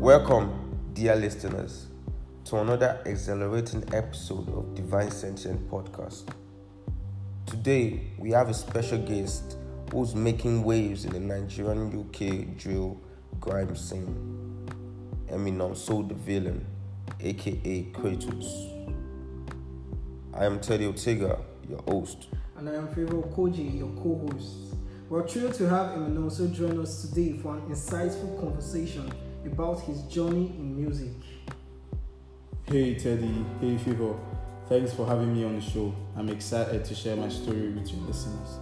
Welcome, dear listeners, to another exhilarating episode of Divine Sentient podcast. Today, we have a special guest who's making waves in the Nigerian UK drill grime scene, Eminonso The Villain, aka Kratos. I am Teddy Ortega, your host. And I am Favor Koji, your co-host. We're thrilled to have Eminonso join us today for an insightful conversation about his journey in music. Hey Teddy, hey Favor. Thanks for having me on the show. I'm excited to share my story with your listeners.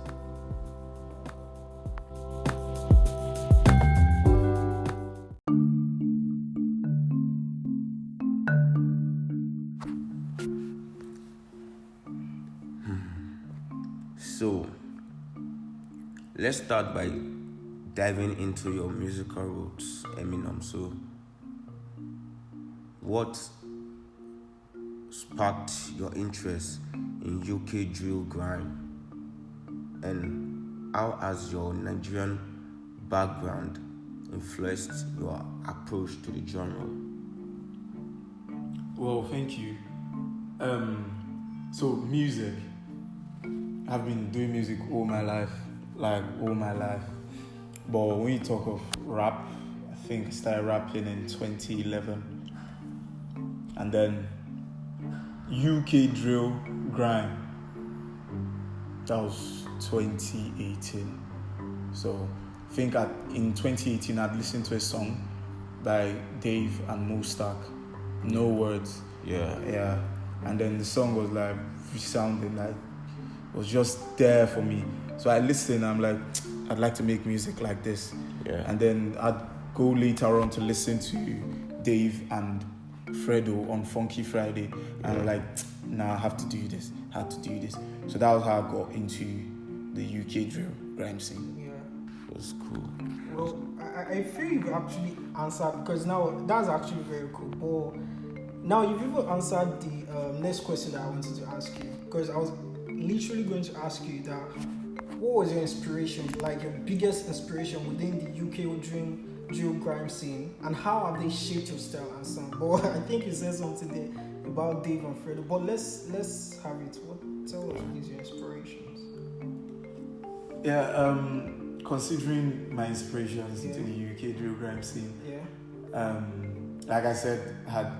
So, let's start by diving into your musical roots, Eminonso. What sparked your interest in UK drill grime, and how has your Nigerian background influenced your approach to the genre? Well, thank you. So music. I've been doing music all my life. But when you talk of rap, I think I started rapping in 2011. And then UK drill grime, that was 2018. So I think in 2018 I'd listened to a song by Dave and Mo Stack, No Words. Yeah. And then the song was like resounding, like it was just there for me. So I listened, I'm like, I'd like to make music like this. Yeah. And then I'd go later on to listen to Dave and Fredo on Funky Friday. And I'm like, nah, I have to do this. So that was how I got into the UK drill grime scene. Yeah. That's cool. Well, I feel you've actually answered, because now that's actually very cool. But now you've even answered the next question that I wanted to ask you, because I was literally going to ask you that what was your inspiration, like your biggest inspiration within the UK drill grime scene, and how have they shaped your style and sound? But I think you said something there about Dave and Fredo, but let's have it. Tell us what is your inspirations? Yeah, considering my inspirations into the UK drill grime scene, like I said, I had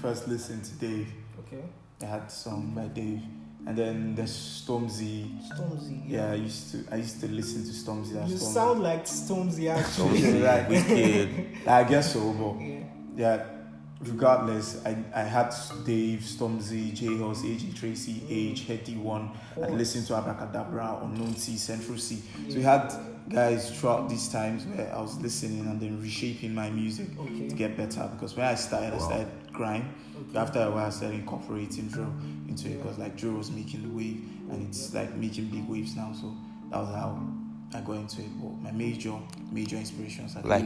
first listened to Dave. Okay. I had a song by Dave. And then there's Stormzy. Yeah, I used to listen to Stormzy. You sound like Stormzy actually. Stormzy, I guess so, but yeah. Regardless, I had Dave, Stormzy, J-Hus, AG Tracy, Age, Heady One. I listened to Abracadabra, Unknown C, Central C. So we had guys throughout these times where I was listening and then reshaping my music to get better. Because when I started grime. Okay. After a while, I started incorporating drill into it because like drill was making the wave and it's like making big waves now. So that was how I got into it. But my major inspirations are like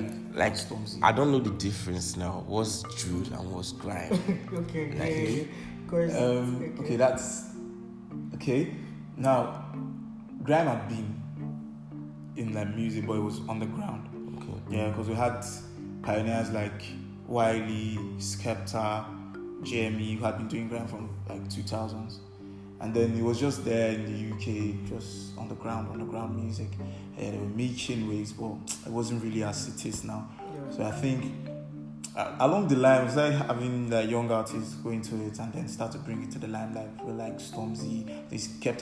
Stormzy. I don't know the difference now. What's drill and what's grime? Okay. That's okay. Now, grime had been in like music, but it was underground. Okay. Yeah, because we had pioneers like Wiley, Skepta, JME, who had been doing grime from like 2000s. And then it was just there in the UK, just underground music. They were making waves, but it wasn't really as it is now. Yeah. So I think along the line, we started having the young artists go into it and then start to bring it to the limelight. People like Stormzy, they kept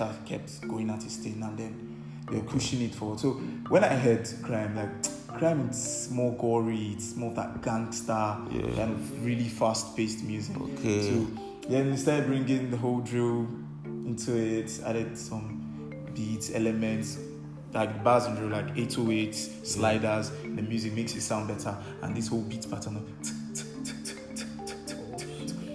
going at his thing and then they were pushing it forward. So when I heard grime, it's more gory, it's more that gangster, kind of really fast-paced music. Okay. So then we started bringing the whole drill into it, added some beats, elements, like bars and drill, like 808s, sliders, the music makes it sound better, and this whole beat pattern of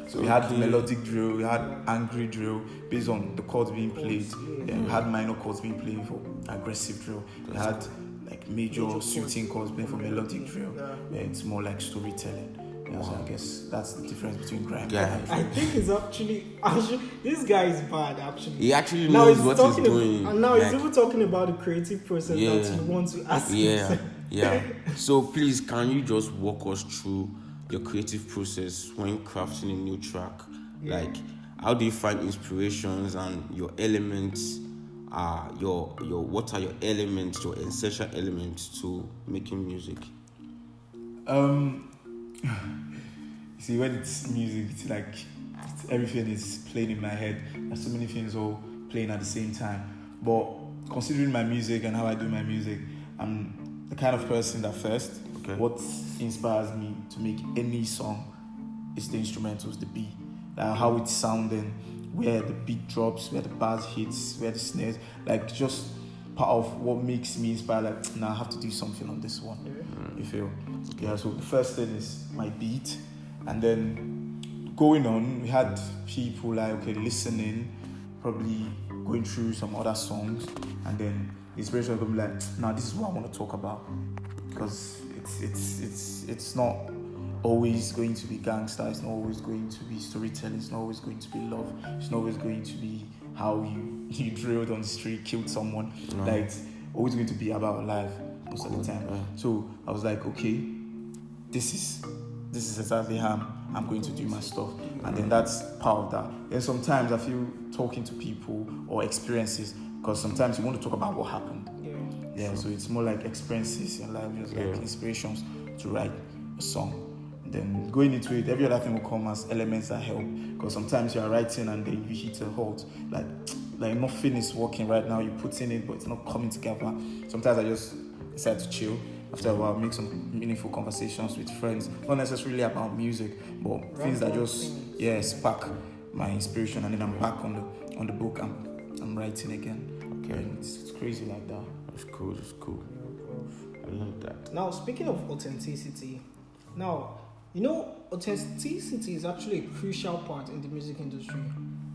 so we had melodic drill, we had angry drill based on the chords being played, we had minor chords being played for aggressive drill, we had like major suiting chords playing for melodic drill, it's more like storytelling. So I guess that's the difference between grime and drill. I think it's actually this guy is bad actually. He actually knows what he's doing. And now he's even talking about the creative process that you want to ask him. Yeah. So please, can you just walk us through your creative process when crafting a new track. Yeah. Like, how do you find inspirations and your elements? What are your elements, your essential elements to making music? See, when it's music, it's like everything is playing in my head. There's so many things all playing at the same time. But considering my music and how I do my music, I'm the kind of person that first, what inspires me to make any song is the instrumentals, the beat, how it's sounding, where the beat drops, where the bass hits, where the snares, like just part of what makes me inspired. Like, now I have to do something on this one. You feel? Yeah. So the first thing is my beat, and then going on, we had people like listening, probably going through some other songs, and then the inspiration will be like, now this is what I want to talk about, because it's not always going to be gangster, it's not always going to be storytelling, it's not always going to be love, it's not always going to be how you drilled on the street, killed someone. Like, it's always going to be about life most of the time. So I was like, okay, this is exactly how I'm going to do my stuff, and then that's part of that. Then sometimes I feel talking to people or experiences, because sometimes you want to talk about what happened. Yeah. So it's more like experiences in life, just like inspirations to write a song. Then going into it, every other thing will come as elements that help, because sometimes you are writing and then you hit a halt, like nothing is working right now, you put in it but it's not coming together. Sometimes I just decide to chill. After a while, make some meaningful conversations with friends, not necessarily about music, but things that just spark my inspiration, and then I'm back on the book. I'm writing again. Okay, and it's crazy like that. It's cool. I love that. Now, speaking of authenticity, authenticity is actually a crucial part in the music industry.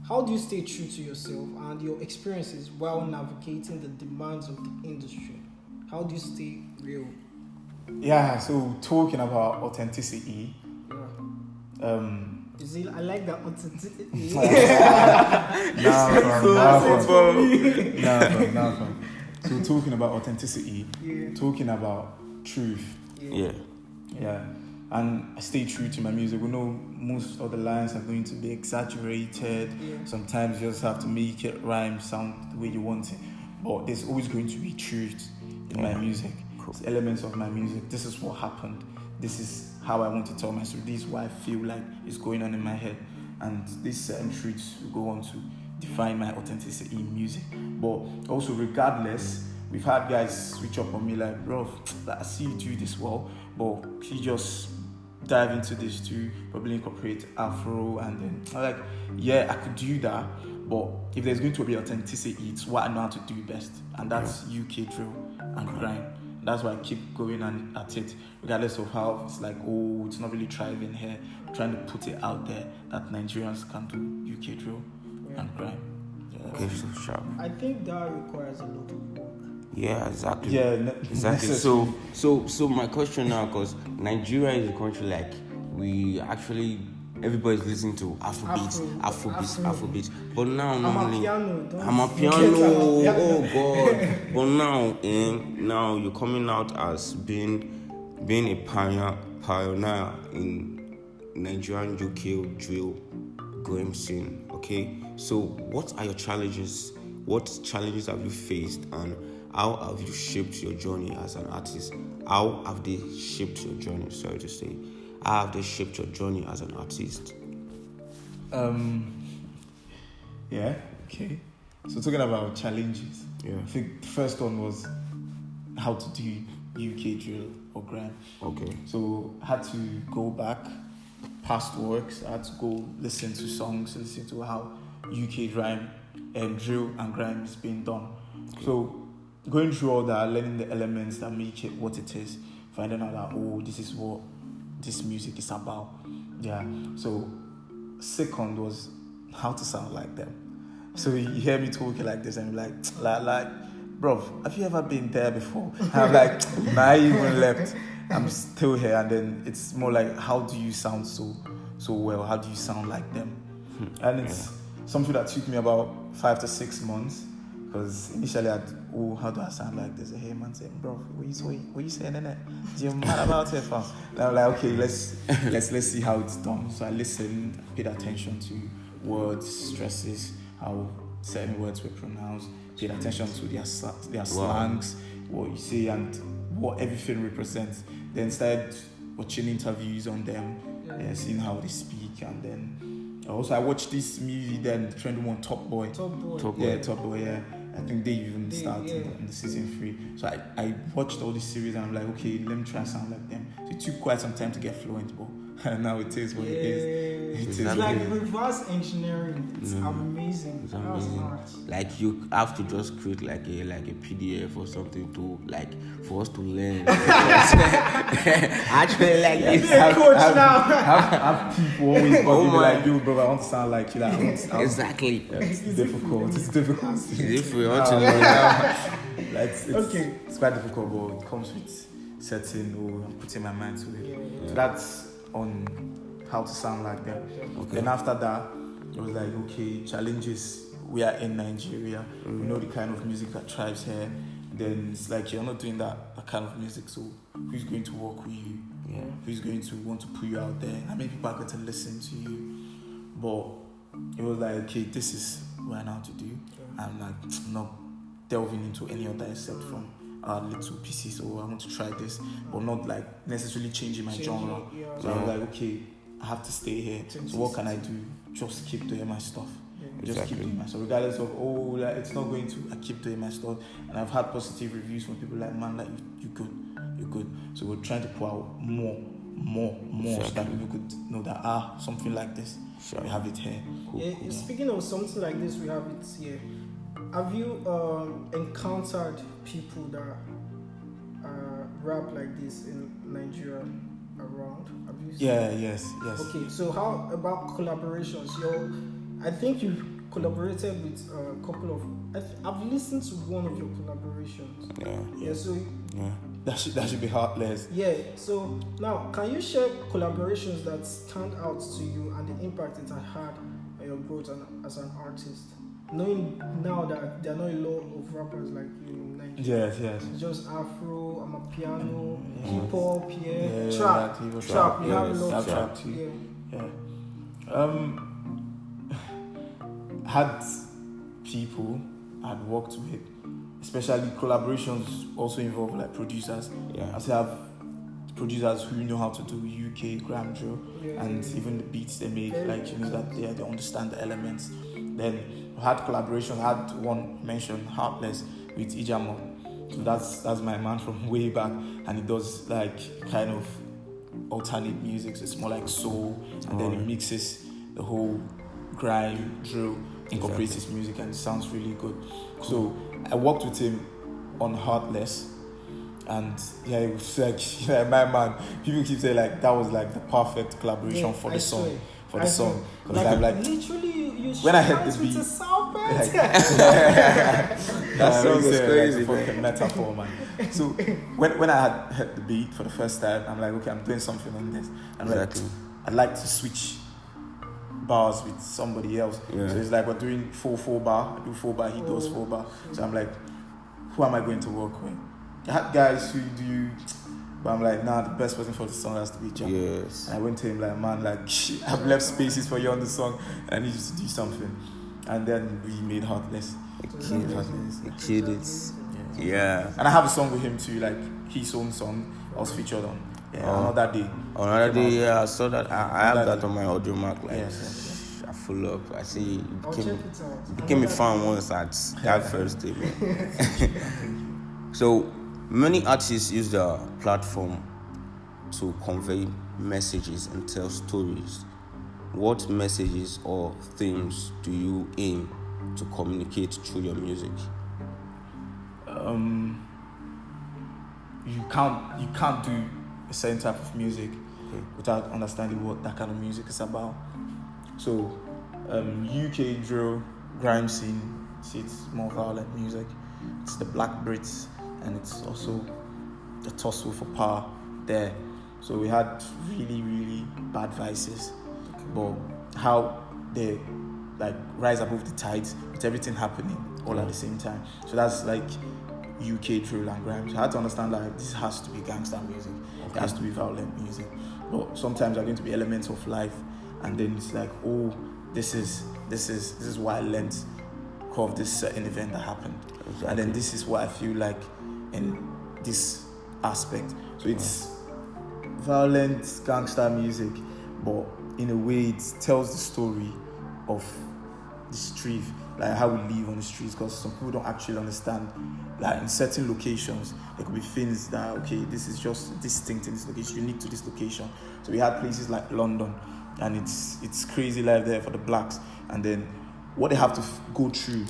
How do you stay true to yourself and your experiences while navigating the demands of the industry? How do you stay real? Yeah, so talking about authenticity. You see, I like that authenticity. So talking about authenticity, talking about truth. Yeah. And I stay true to my music. We know most of the lines are going to be exaggerated. Sometimes you just have to make it rhyme, sound the way you want it. But there's always going to be truth in my music. It's elements of my music. This is what happened. This is how I want to tell my story. This is what I feel like is going on in my head. And these certain truths will go on to define my authenticity in music. But also, regardless, we've had guys switch up on me like, bro, I see you do this well, but can you just dive into this too, probably incorporate Afro, and then I'm like, yeah, I could do that, but if there's going to be authenticity, it's what I know how to do best, and that's UK drill and grind. That's why I keep going at it, regardless of how it's like, oh, it's not really thriving here. I'm trying to put it out there that Nigerians can do UK drill and grind. Okay, so sharp. I think that requires a lot of work. Yeah, exactly. Yeah, exactly. So my question now, because Nigeria is a country like we actually everybody's listening to Afrobeat. But now normally I'm a piano. Oh God! But now you're coming out as being a pioneer in Nigerian UK drill grime scene. Okay, so what are your challenges? What challenges have you faced, and how have you shaped your journey as an artist? How have they shaped your journey? Sorry to say. How have they shaped your journey as an artist? Yeah, okay. So talking about challenges, I think the first one was how to do UK drill or grime. Okay. So I had to go back, past works. I had to go listen to songs, listen to how UK grime and drill and grime is being done. Okay. So going through all that, learning the elements that make it what it is, finding out that, oh, this is what this music is about. Yeah. So second was how to sound like them. So you hear me talking like this and you're like, bro, have you ever been there before? And I'm like, nah, I even left. I'm still here. And then it's more like, how do you sound so well? How do you sound like them? And it's something that took me about 5 to 6 months, Because initially, how do I sound like this? Hey man, saying, bro, what you saying, innit? You're mad about it, fam. And I'm like, okay, let's see how it's done. So I listened, paid attention to words, stresses, how certain words were pronounced, paid attention to their slangs, what you say, and what everything represents. Then started watching interviews on them, seeing how they speak, and then also I watched this movie then, the trending one, Top Boy. Top Boy, yeah. I think they even started in the season 3. So I watched all this series and I'm like, okay, let me try and sound like them. So it took quite some time to get fluent, but now it is what it is. It's like reverse engineering. It's amazing. It's amazing. Like you have to just create like a PDF or something to for us to learn. Actually, like this. Be a coach now. Have people always be like, yo, bro, I want to sound like you. Exactly. It's difficult. It's difficult. If we want to know now, it's quite difficult, but it comes with setting or putting my mind to it. So that's on how to sound like them. Okay. Then after that, it was like, okay, challenges. We are in Nigeria. We know the kind of music that thrives here. Then it's like you're not doing that kind of music. So who's going to work with you? Yeah. Who's going to want to put you out there? How many people are going to listen to you? But it was like, okay, this is what I know how to do. I'm like not delving into any other except from little pieces. So I want to try this, but not like necessarily changing my genre. So I was like, okay, I have to stay here. So what can I do? Just keep doing my stuff. Just keep doing my stuff, regardless of it's not going to. I keep doing my stuff, and I've had positive reviews from people like, man, like you're good. So we're trying to pour out more, so that people could know that something like this, we have it here. Cool. Speaking of something like this, we have it here. Have you encountered people that rap like this in Nigeria around? Have you seen Yes. Okay, so how about collaborations? I think you collaborated with a couple of. I've listened to one of your collaborations. Yeah. So that should be heartless. Yeah. So now, can you share collaborations that stand out to you and the impact it had on your growth as an artist? Knowing now that there are not a lot of rappers like you in Nigeria. Yes. It's just Afro, Amapiano, hip hop, trap. You have a lot of trap too. Yeah. Had people I'd worked with, especially collaborations also involve like producers. I still have producers who know how to do UK gram drill and even the beats they make, that they understand the elements. Then I had collaboration. I had one mention, Heartless, with Ijamo. So that's my man from way back, and he does like kind of alternate music. So it's more like soul, and then he mixes the whole grime drill, incorporates his music, and it sounds really good. So I worked with him on Heartless, and it was like my man. People keep saying like that was like the perfect collaboration for the song. Because I'm like literally you when I heard the beat, that song was crazy, like, metaphor, man. So when I had heard the beat for the first time, I'm like, okay, I'm doing something on this. And I'd like to switch bars with somebody else. So it's like we're doing 4 bar. I do 4 bar, he does 4 bar. So I'm like, who am I going to work with? I had guys who do, but I'm like, nah, the best person for the song has to be Jam. Yes. And I went to him like, man, like I've left spaces for you on the song, and I need you to do something. And then we made Heartless. It killed it. Yeah. And I have a song with him too, like his own song I was featured on. Another day. I saw that. I have that on my audio mark. I follow up. I see you became a fan once at that first day. So many artists use their platform to convey messages and tell stories. What messages or themes do you aim to communicate through your music? You can't do a certain type of music without understanding what that kind of music is about. So UK drill, grime scene, it's more violent music. It's the Black Brits, and it's also the tussle for power there. So we had really, really bad vices, but how they like rise above the tides with everything happening all at the same time. So that's like UK drill and grime. So I had to understand that this has to be gangster music. It has to be violent music. But sometimes there are going to be elements of life, and then it's like, oh, this is why I learned of this certain event that happened. Exactly. And then this is what I feel like in this aspect. So it's violent gangster music, but in a way it tells the story of the street, like how we live on the streets, because some people don't actually understand. Like in certain locations, there could be things that, okay, this is just distinct in this location, unique to this location. So we had places like London, and it's crazy life there for the blacks, and then what they have to go through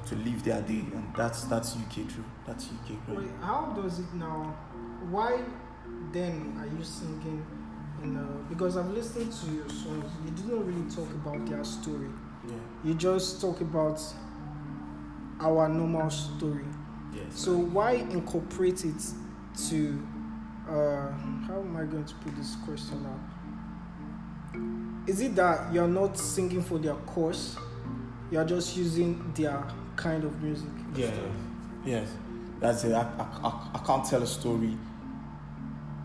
to live their day, and that's UK true. That's UK true. Wait, how does it now? Why then are you singing because I've listened to your songs, you didn't really talk about their story. Yeah. You just talk about our normal story. Yes. So why incorporate it to how am I going to put this question now? Is it that you're not singing for their cause? You're just using their kind of music? Yeah. Yes. That's it. I can't tell a story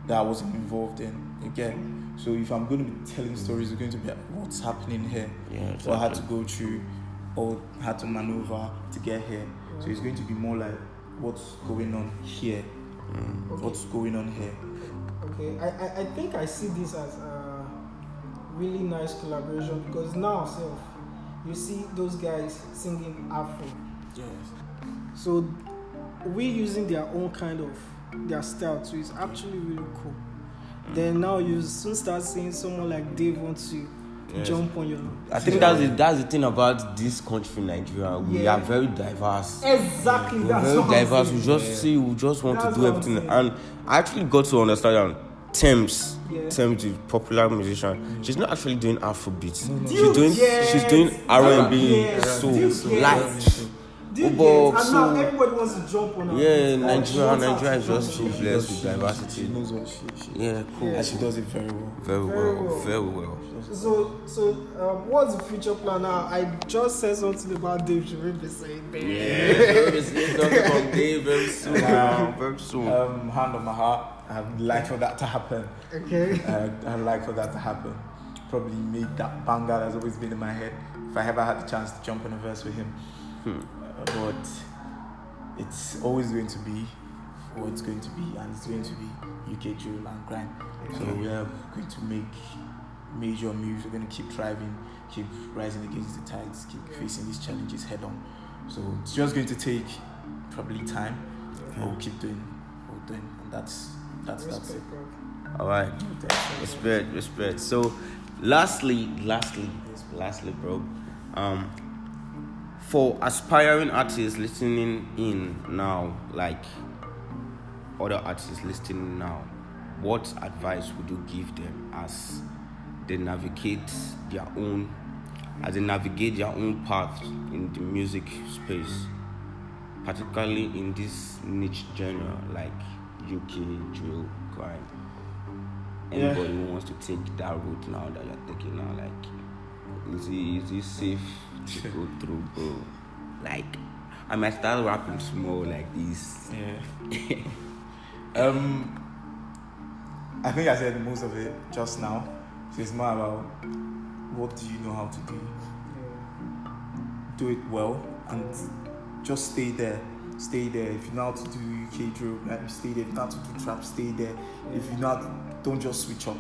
that I wasn't involved in again. So if I'm going to be telling stories, it's going to be what's happening here. Yeah, exactly. What I had to go through or had to maneuver to get here. Yeah. So it's going to be more like what's going on here. Okay. What's going on here. Okay, I think I see this as a really nice collaboration, because now you see those guys singing Afro. Yes. So we using their own kind of their style too. It's actually really cool. Then now you soon start seeing someone like Dave want to jump on your. I think that's the thing about this country, Nigeria. We are very diverse. Exactly, We're that's very what diverse. I'm We just see, we just want that's to do everything. And I actually got to understand Thames, the popular musician, she's not actually doing Afrobeats. No. She's doing R&B, soul, light. And now everybody wants to jump on her. Yeah, Nigeria is just so blessed with diversity. She knows what she yeah, cool. And she does it very well. So what's the future plan now? I just said something about Dave. Should we be saying Dave? Yeah, we'll see something from Dave very soon. Very soon. Hand on my heart, I'd like for that to happen. Okay. I'd like for that to happen. Probably make that banger that's always been in my head. If I ever had the chance to jump in a verse with him. But it's always going to be what it's going to be, and it's going to be UK drill and grime. So we are going to make major moves. We're going to keep thriving, keep rising against the tides, keep facing these challenges head on. So it's just going to take probably time, but we'll keep doing what we're doing, and that's it. All right, respect. So, lastly, bro. For aspiring artists listening in now, like other artists listening now, what advice would you give them as they navigate their own path in the music space, particularly in this niche genre like UK drill, grime? Anybody who wants to take that route now that you're taking now, like, is it safe to go through, bro? Like, I might start rapping small like this. Yeah. I think I said most of it just now. So it's more about what do you know how to do. Do it well and just stay there. Stay there. If you know how to do UK drill, stay there. If you know how to do trap, stay there. If you not, don't just switch up.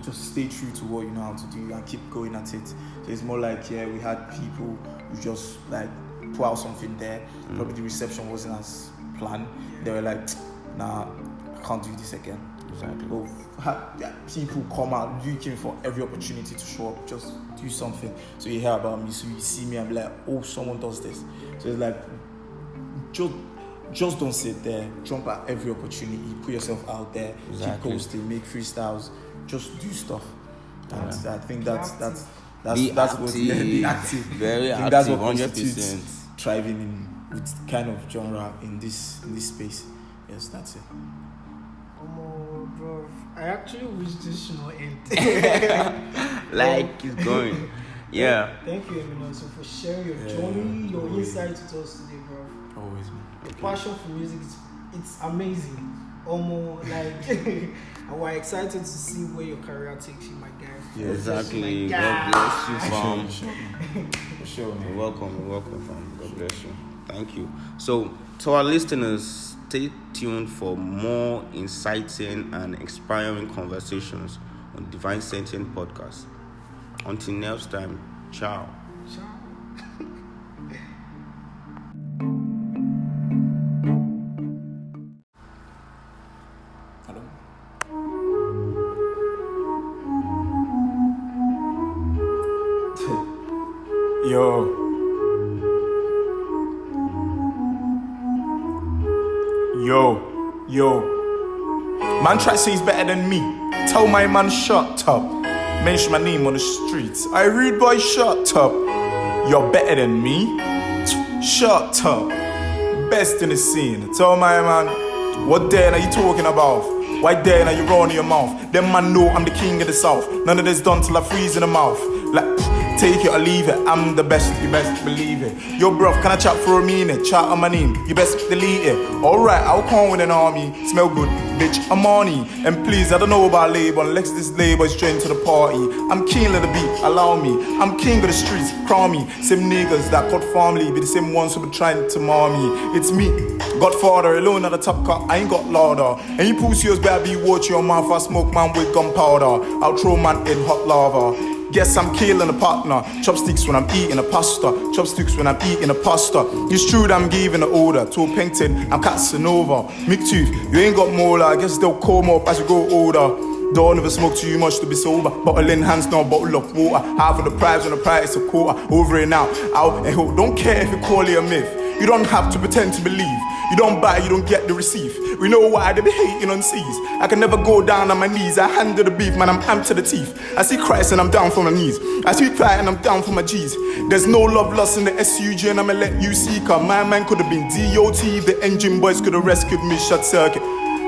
Just stay true to what you know how to do and keep going at it. So it's more like, we had people who just like put out something there. Probably the reception wasn't as planned. They were like, nah, I can't do this again. Exactly. But people come out looking for every opportunity to show up, just do something. So you hear about me, so you see me, I'm like, oh, someone does this. So it's like, just don't sit there. Jump at every opportunity. Put yourself out there. Exactly. Keep posting. Make freestyles. Just do stuff. And I think that's what be active. Very active. That's what constitutes thriving in with kind of genre in this space. Yes, that's it. Oh, bro, I actually wish this should not end. Like it's going. Yeah. Thank you, Eminonso, for sharing your journey, your insights with us today, bro. Always, man. The passion for music it's amazing. Almost like and we're excited to see where your career takes you, my guy. Yeah, exactly. God bless you, fam. For sure, man. You're welcome, fam. God bless you. Thank you. So, to our listeners, stay tuned for more inciting and inspiring conversations on Divine Sentient podcast. Until next time, ciao. Hello? Yo. Man try to say he's better than me. Tell my man shut up. Mention my name on the streets. I rude boy, shut up. You're better than me. Shut up. Best in the scene. Tell my man, what then are you talking about? Why then are you rolling your mouth? Them man know I'm the king of the south. None of this done till I freeze in the mouth. Like, take it or leave it. I'm the best, you best believe it. Yo, bruv, can I chat for a minute? Chat on my name, you best delete it. Alright, I'll come with an army. Smell good, bitch, I'm money. And please, I don't know about label unless this label is joined to the party. I'm king of the beat, allow me. I'm king of the streets, crown me. Same niggas that got family be the same ones who be trying to mar me. It's me, Godfather, alone at the top cut, I ain't got louder. And you pussies better be watching your mouth, I smoke man with gunpowder. I'll throw man in hot lava. Guess I'm killing a partner. Chopsticks when I'm eating a pasta. Chopsticks when I'm eating a pasta. It's true that I'm giving the order to a painting. I'm Casanova. McTooth, you ain't got molar. I guess they'll come up as you grow older. Don't ever smoke too much to be sober. Bottle in hands, no bottle of water. Half of the prize and the price a quarter. Over and out and hope. Don't care if you call it a myth. You don't have to pretend to believe. You don't buy, you don't get the receive. We know why they be hating on seas. I can never go down on my knees. I handle the beef, man, I'm amped to the teeth. I see Christ and I'm down for my knees. I see pride and I'm down for my G's. There's no love lost in the SUG and I'ma let you see. Cause my man could have been DOT. The engine boys could have rescued me, shut circuit.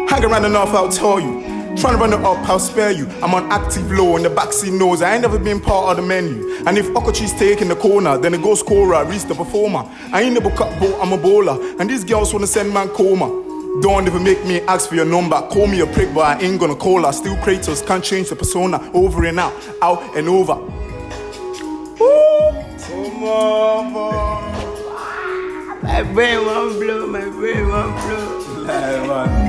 Hang around enough, I'll tell you. Trying to run it up, I'll spare you. I'm on active low and the backseat knows I ain't never been part of the menu. And if Okochi's taking the corner, then the go scorer, reach the performer. I ain't never cut ball, I'm a bowler. And these girls wanna send man coma. Don't even make me ask for your number. Call me a prick, but I ain't gonna call her. Still Kratos, can't change the persona. Over and out and over. Woo! Come on, boy. My brain won't blow. Like, man.